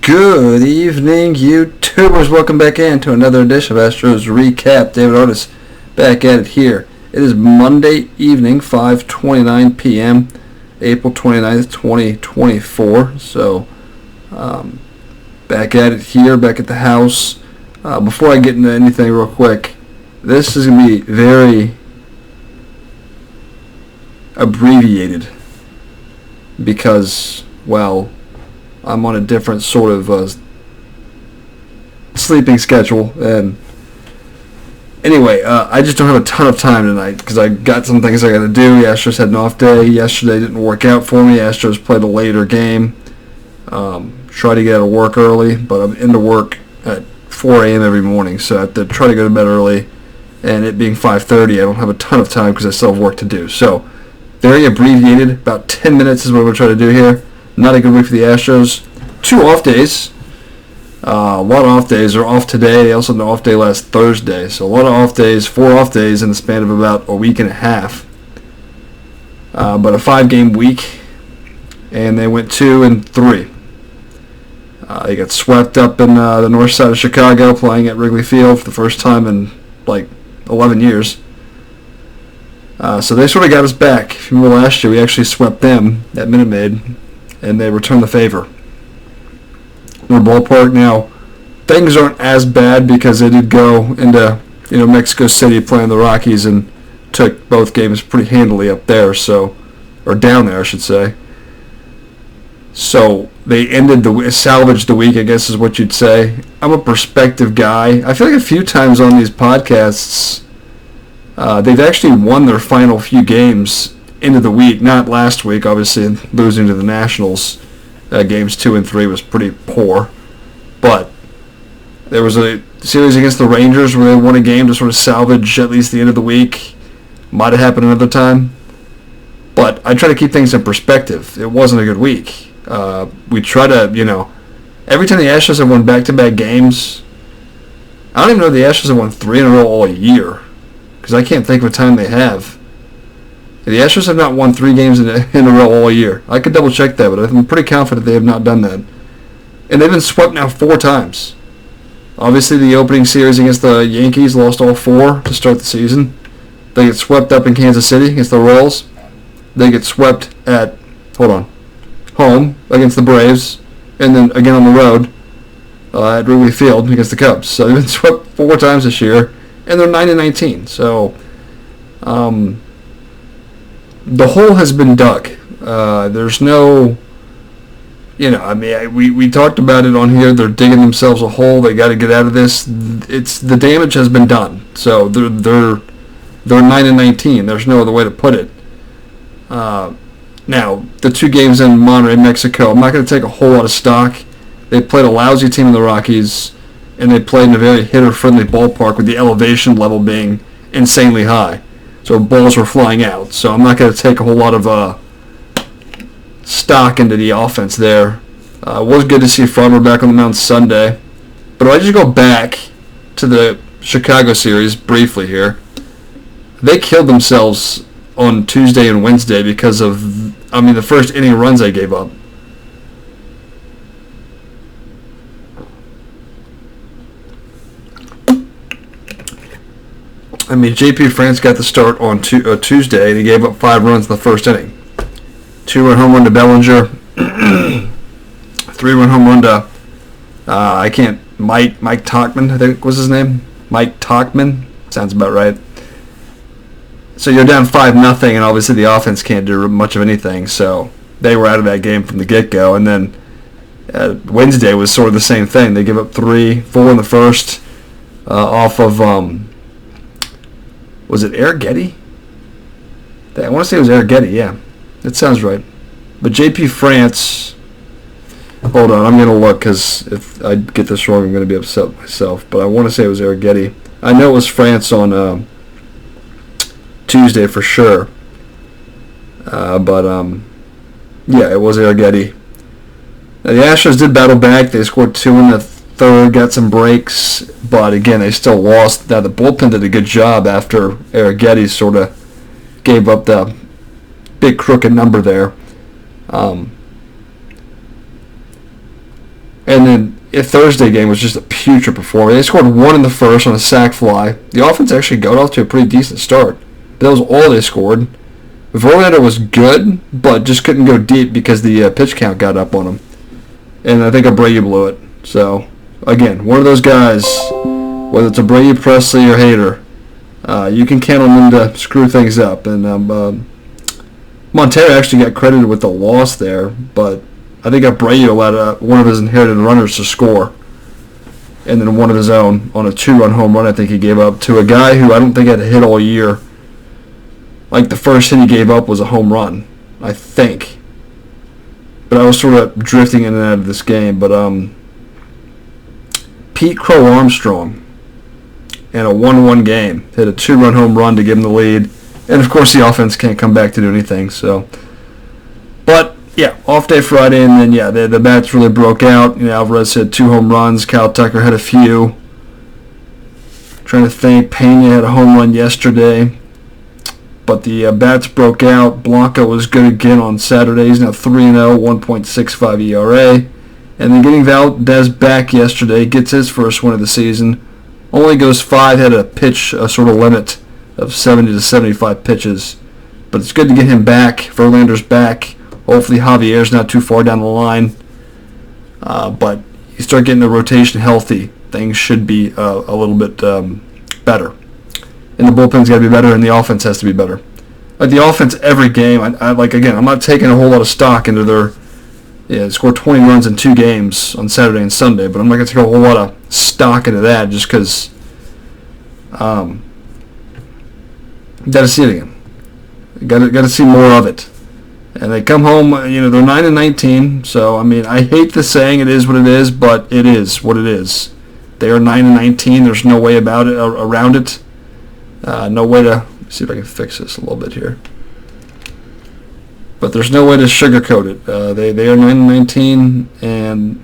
Good evening, YouTubers. Welcome back to another edition of Astros Recap. David Artis back at it here. It is Monday evening, 5:29 p.m., April 29th, 2024. So, back at it here, back at the house. Before I get into anything real quick, this is going to be very abbreviated because, well, I'm on a different sort of sleeping schedule, and anyway, I just don't have a ton of time tonight because I got some things I got to do. The Astros had an off day yesterday; didn't work out for me. Astros played a later game. Try to get out of work early, but I'm into work at 4 a.m. every morning, so I have to try to go to bed early. And it being 5:30, I don't have a ton of time because I still have work to do. So, very abbreviated. About 10 minutes is what we're trying to do here. Not a good week for the Astros. 2 off days. A lot of off days are off today. They also had an off day last Thursday. So a lot of off days, 4 off days in the span of about a week and a half. But a 5-game week. And they went 2-3. They got swept up in the north side of Chicago playing at Wrigley Field for the first time in like 11 years. So they sort of got us back. If you remember last year, we actually swept them at Minute Maid. And they returned the favor. Their ballpark now, things aren't as bad because they did go into Mexico City playing the Rockies and took both games pretty handily up there, or down there I should say. So they salvaged the week, I guess is what you'd say. I'm a perspective guy. I feel like a few times on these podcasts, they've actually won their final few games into the week, not last week, obviously losing to the Nationals. Games 2 and 3 was pretty poor, but there was a series against the Rangers where they won a game to sort of salvage at least the end of the week. Might have happened another time, but I try to keep things in perspective. It wasn't a good week. We try to, every time the Astros have won back-to-back games, I don't even know if the Astros have won 3 in a row all year, because I can't think of a time they have. The Astros have not won 3 games in a row all year. I could double check that, but I'm pretty confident they have not done that. And they've been swept now 4 times. Obviously, the opening series against the Yankees lost all 4 to start the season. They get swept up in Kansas City against the Royals. They get swept at, home against the Braves. And then again on the road at Wrigley Field against the Cubs. So they've been swept 4 times this year. And they're 9-19. So, the hole has been dug. There's no, we talked about it on here. They're digging themselves a hole. They got to get out of this. The damage has been done. So they're 9-19. There's no other way to put it. Now the 2 games in Monterrey, Mexico. I'm not going to take a whole lot of stock. They played a lousy team in the Rockies, and they played in a very hitter-friendly ballpark with the elevation level being insanely high. So balls were flying out. So I'm not going to take a whole lot of stock into the offense there. It was good to see Farmer back on the mound Sunday. But if I just go back to the Chicago series briefly here, they killed themselves on Tuesday and Wednesday because of, the first inning runs they gave up. J.P. France got the start on Tuesday, and he gave up 5 runs in the first inning. 2-run home run to Bellinger. 3-run home run to, Mike Tauchman, I think was his name. Mike Tauchman. Sounds about right. So you're down 5-0, and obviously the offense can't do much of anything, so they were out of that game from the get-go. And then Wednesday was sort of the same thing. They give up 4 in the first off of... was it Arrighetti? I want to say it was Arrighetti, yeah. That sounds right. But J.P. France... Hold on, I'm going to look, because if I get this wrong, I'm going to be upset with myself. But I want to say it was Arrighetti. I know it was France on Tuesday for sure. Yeah, it was Arrighetti. Now, the Astros did battle back. They scored 2 in the third, got some breaks, but again, they still lost. Now, the bullpen did a good job after Arrighetti sort of gave up the big crooked number there. And then the Thursday game was just a putrid performance. They scored 1 in the first on a sac fly. The offense actually got off to a pretty decent start. That was all they scored. Verlander was good, but just couldn't go deep because the pitch count got up on him. And I think Abreu blew it. So, again, one of those guys, whether it's Abreu, Presley, or Hader, you can count on them to screw things up. And Montero actually got credited with the loss there, but I think Abreu allowed one of his inherited runners to score, and then one of his own on a 2-run home run I think he gave up to a guy who I don't think had a hit all year. Like the first hit he gave up was a home run, I think. But I was sort of drifting in and out of this game. But Pete Crow Armstrong, in a 1-1 game, hit a 2-run home run to give him the lead. And, of course, the offense can't come back to do anything. So, but, yeah, off day Friday, and then, yeah, the bats really broke out. Alvarez hit 2 home runs. Kyle Tucker had a few. Trying to think. Pena had a home run yesterday. But the bats broke out. Blanco was good again on Saturday. He's now 3-0, 1.65 ERA. And then getting Valdez back yesterday, gets his first win of the season. Only goes 5, had a sort of limit of 70 to 75 pitches. But it's good to get him back. Verlander's back. Hopefully Javier's not too far down the line. But you start getting the rotation healthy, things should be a little bit better. And the bullpen's got to be better, and the offense has to be better. Like the offense every game, I'm not taking a whole lot of stock into their, they scored 20 runs in 2 games on Saturday and Sunday, but I'm not going to take a whole lot of stock into that just because got to see it again. Got to see more of it. And they come home, they're 9-19, so, I hate the saying it is what it is, but it is what it is. They are 9-19, there's no way around it. No way to see if I can fix this a little bit here. But there's no way to sugarcoat it. They are 9-19, and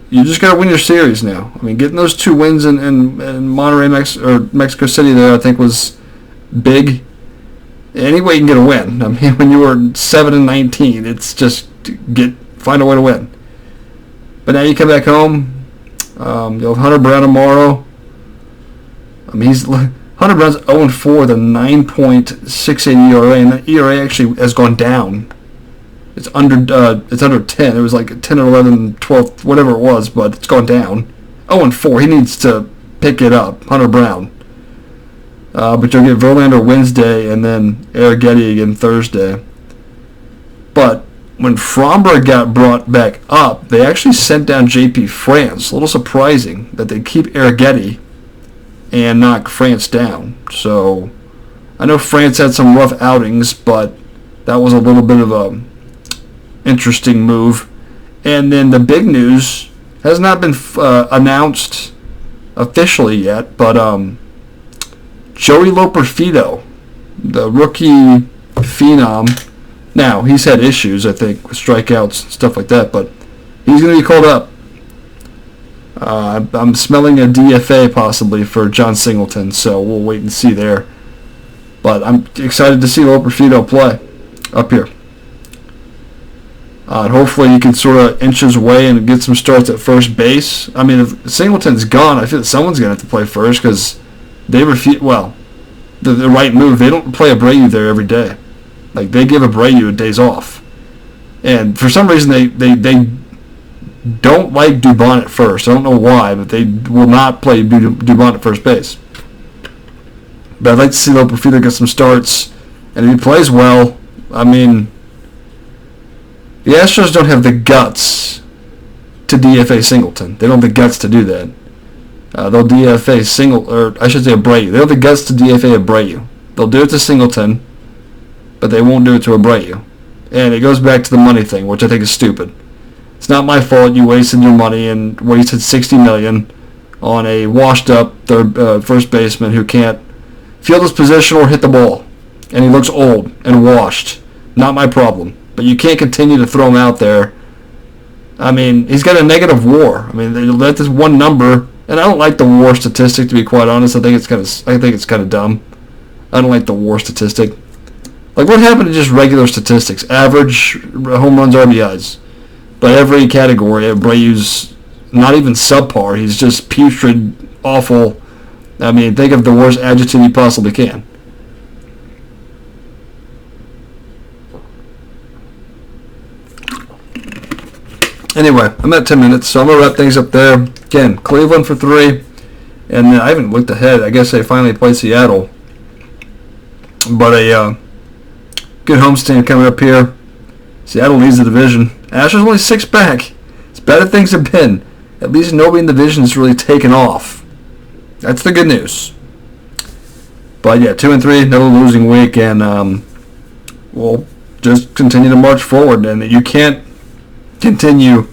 you just got to win your series now. Getting those 2 wins in Monterrey, Mexico City there, I think was big. Any way you can get a win. When you were 7-19, it's just find a way to win. But now you come back home. You'll have Hunter Brown tomorrow. Hunter Brown's 0-4 with a 9.68 ERA, and that ERA actually has gone down. It's under 10. It was like 10 or 11, 12, whatever it was, but it's gone down. 0-4. He needs to pick it up, Hunter Brown. But you'll get Verlander Wednesday and then Arrighetti again Thursday. But when Fromberg got brought back up, they actually sent down J.P. France. A little surprising that they keep Arrighetti and knock France down. So I know France had some rough outings, but that was a little bit of a interesting move. And then the big news has not been announced officially yet, but Joey Loperfido, the rookie phenom. Now, he's had issues, I think, with strikeouts and stuff like that, but he's going to be called up. I'm smelling a DFA possibly for John Singleton, so we'll wait and see there. But I'm excited to see Loperfido play up here. And hopefully he can sort of inch his way and get some starts at first base. If Singleton's gone, I feel that someone's going to have to play first because they refuse. Well, the right move. They don't play Abreu there every day. Like, they give Abreu days off. And for some reason, they don't like Dubon at first. I don't know why, but they will not play Dubon at first base. But I'd like to see Loperfido get some starts. And if he plays well, the Astros don't have the guts to DFA Singleton. They don't have the guts to do that. They'll DFA Abreu. They have the guts to DFA Abreu. They'll do it to Singleton, but they won't do it to Abreu. And it goes back to the money thing, which I think is stupid. It's not my fault you wasted your money and wasted $60 million on a washed-up first baseman who can't field his position or hit the ball. And he looks old and washed. Not my problem. But you can't continue to throw him out there. He's got a negative WAR. That's just one number. And I don't like the WAR statistic, to be quite honest. I think it's kind of dumb. I don't like the WAR statistic. Like, what happened to just regular statistics? Average home runs, RBIs. But every category, Abreu's not even subpar. He's just putrid, awful. I mean, think of the worst adjective you possibly can. Anyway, I'm at 10 minutes, so I'm going to wrap things up there. Again, Cleveland for 3. And then I haven't looked ahead. I guess they finally played Seattle. But a good homestand coming up here. Seattle leads the division. Astros only 6 back. As bad as things have been, at least nobody in the division has really taken off. That's the good news. But yeah, 2-3, another losing week, and we'll just continue to march forward. And you can't continue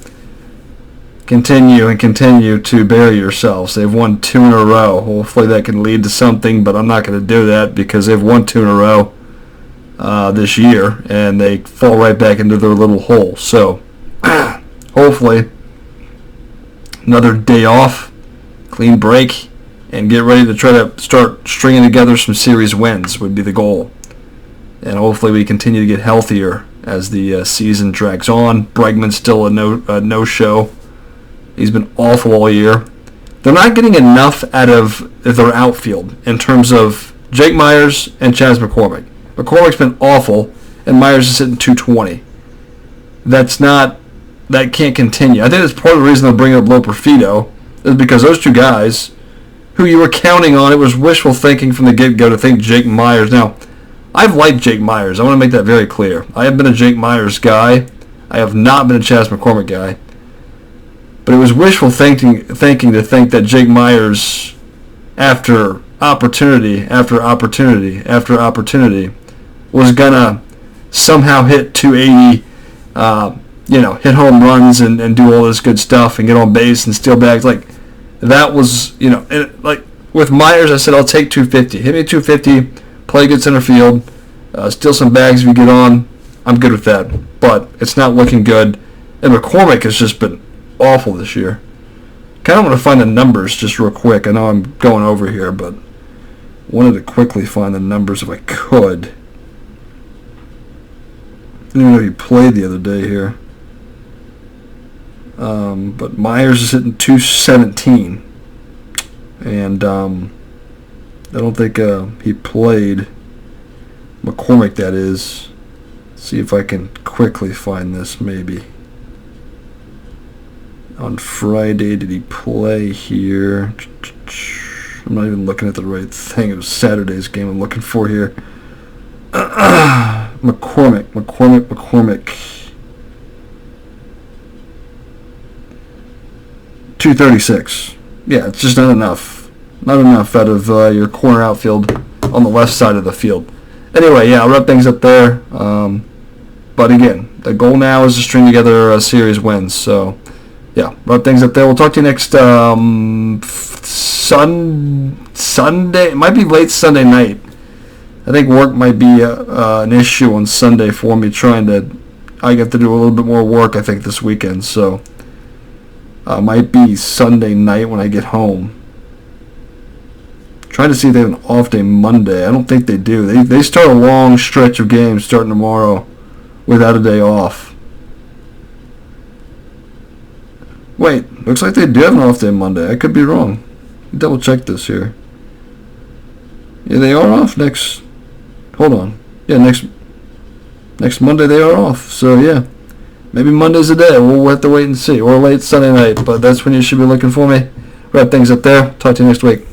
to bury yourselves. They've won 2 in a row. Hopefully that can lead to something, but I'm not going to do that because they've won 2 in a row this year, and they fall right back into their little hole. So hopefully another day off, clean break, and get ready to try to start stringing together some series wins would be the goal. And hopefully we continue to get healthier as the season drags on. Bregman's still a no-show. He's been awful all year. They're not getting enough out of their outfield in terms of Jake Myers and Chas McCormick. McCormick's been awful, and Myers is hitting 220. That can't continue. I think that's part of the reason they're bringing up Loperfido is because those two guys, who you were counting on, it was wishful thinking from the get-go to think Jake Myers. Now, I've liked Jake Myers. I want to make that very clear. I have been a Jake Myers guy. I have not been a Chas McCormick guy. But it was wishful thinking to think that Jake Myers, after opportunity after opportunity after opportunity, was going to somehow hit 280, hit home runs and do all this good stuff and get on base and steal bags. Like, that was, like with Myers, I said, I'll take 250. Hit me 250, play good center field, steal some bags if you get on. I'm good with that. But it's not looking good. And McCormick has just been awful this year. Kind of want to find the numbers just real quick. I know I'm going over here, but wanted to quickly find the numbers if I could. I didn't even know he played the other day here. But Myers is hitting 217. And I don't think he played. McCormick, that is. See if I can quickly find this, maybe. On Friday, did he play here? I'm not even looking at the right thing. It was Saturday's game I'm looking for here. McCormick. 236. Yeah, it's just not enough. Not enough out of your corner outfield on the left side of the field. Anyway, yeah, I'll wrap things up there. But again, the goal now is to string together a series wins. So, yeah, wrap things up there. We'll talk to you next Sunday. It might be late Sunday night. I think work might be an issue on Sunday for me. I get to do a little bit more work, I think, this weekend. So, might be Sunday night when I get home. Trying to see if they have an off day Monday. I don't think they do. They start a long stretch of games starting tomorrow without a day off. Wait, looks like they do have an off day Monday. I could be wrong. Double check this here. Yeah, they are off next. Hold on. Yeah, next Monday they are off. So yeah, maybe Monday's the day. We'll have to wait and see. Or late Sunday night. But that's when you should be looking for me. Wrap things up there. Talk to you next week.